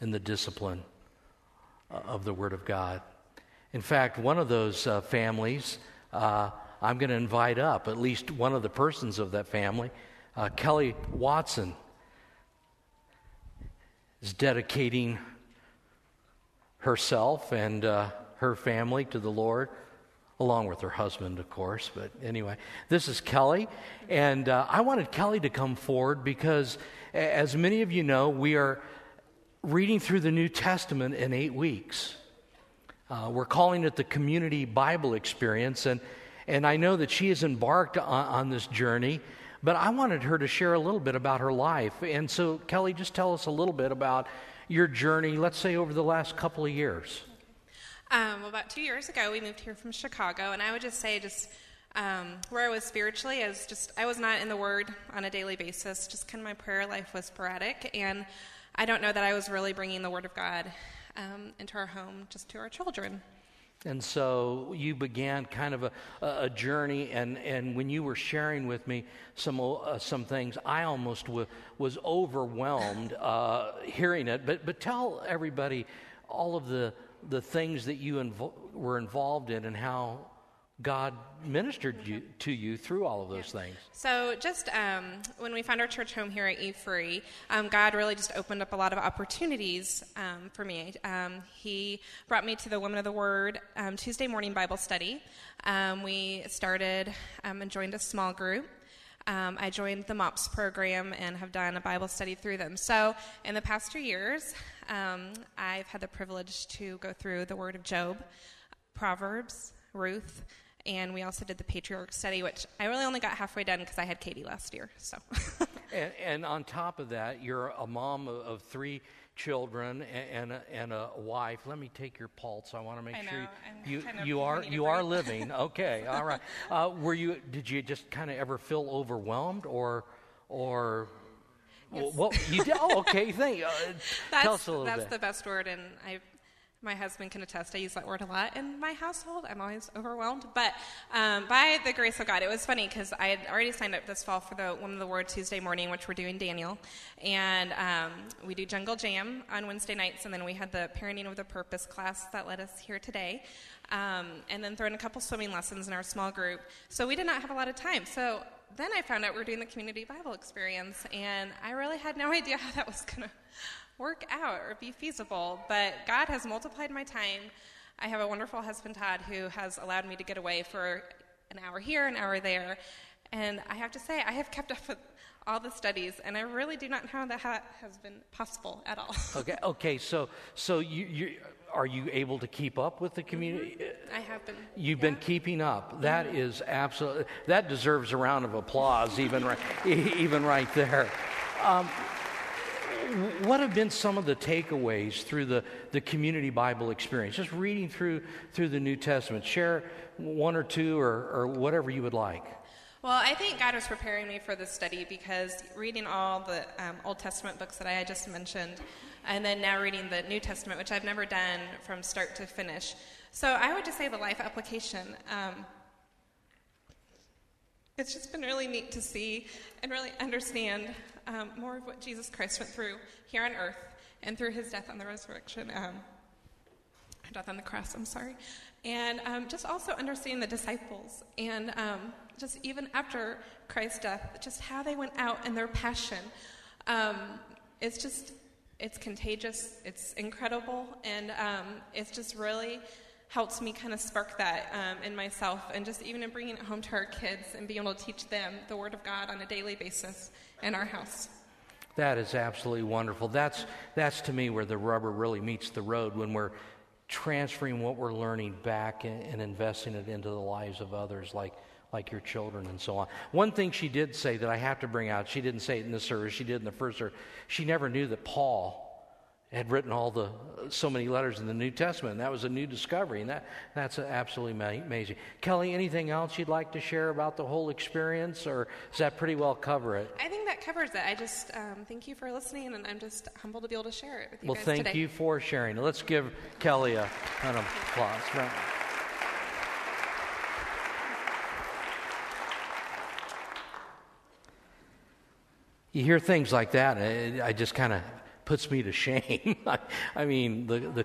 in the discipline of the Word of God. In fact, one of those families, I'm going to invite up at least one of the persons of that family. Kelly Watson is dedicating herself and her family to the Lord, along with her husband, of course. But anyway, this is Kelly, and I wanted Kelly to come forward because, as many of you know, we are reading through the New Testament in 8 weeks. We're calling it the Community Bible Experience, and I know that she has embarked on this journey, but I wanted her to share a little bit about her life. And so, Kelly, just tell us a little bit about your journey, let's say over the last couple of years. Well, about 2 years ago, we moved here from Chicago, and I would just say where I was spiritually, I was not in the Word on a daily basis. Just kind of my prayer life was sporadic, and I don't know that I was really bringing the Word of God into our home, just to our children. And so you began kind of a journey, and when you were sharing with me some things, I almost was overwhelmed hearing it. But tell everybody all of the things that you were involved in and how God ministered to you through all of those things. So just when we found our church home here at E-Free, God really just opened up a lot of opportunities for me. He brought me to the Women of the Word Tuesday morning Bible study. We started and joined a small group. I joined the MOPS program and have done a Bible study through them. So in the past 2 years, I've had the privilege to go through the Word of Job, Proverbs, Ruth, and we also did the Patriarch study, which I really only got halfway done because I had Katie last year. So, and on top of that, you're a mom of 3 children and a wife. Let me take your pulse. I want to make sure you are living. Okay, all right. Did you just kind of ever feel overwhelmed or? Yes. Well, you did. Oh, okay. Tell us a little bit. That's the best word, and my husband can attest. I use that word a lot in my household. I'm always overwhelmed. But by the grace of God, it was funny because I had already signed up this fall for the Women of the Word Tuesday morning, which we're doing Daniel. And we do Jungle Jam on Wednesday nights, and then we had the Parenting with a Purpose class that led us here today. And then throw in a couple swimming lessons in our small group. So we did not have a lot of time. So then I found out we were doing the Community Bible Experience, and I really had no idea how that was going to work out or be feasible, but God has multiplied my time. I have a wonderful husband, Todd, who has allowed me to get away for an hour here, an hour there, and I have to say I have kept up with all the studies, and I really do not know that has been possible at all. Okay. So you are you able to keep up with the community? I have been. You've been keeping up. That is absolutely, that deserves a round of applause, even right there. What have been some of the takeaways through the Community Bible Experience? Just reading through the New Testament. Share one or two or whatever you would like. Well, I think God was preparing me for this study because reading all the Old Testament books that I had just mentioned, and then now reading the New Testament, which I've never done from start to finish. So I would just say the life application. It's just been really neat to see and really understand more of what Jesus Christ went through here on earth and through his death on the resurrection, death on the cross, and just also understanding the disciples and just even after Christ's death, just how they went out and their passion. It's contagious, it's incredible, and it's just really helps me kind of spark that in myself, and just even in bringing it home to our kids and being able to teach them the Word of God on a daily basis in our house. That is absolutely wonderful. That's to me where the rubber really meets the road, when we're transferring what we're learning back and investing it into the lives of others, like your children and so on. One thing she did say that I have to bring out, she didn't say it in this service, she did in the first service, she never knew that Paul had written so many letters in the New Testament, and that was a new discovery, and that's absolutely amazing. Kelly, anything else you'd like to share about the whole experience, or does that pretty well cover it? I think that covers it. I just thank you for listening, and I'm just humbled to be able to share it with you guys today. Well, thank you for sharing. Let's give Kelly a round of applause. Right. You hear things like that, and I just kind of puts me to shame. I mean, the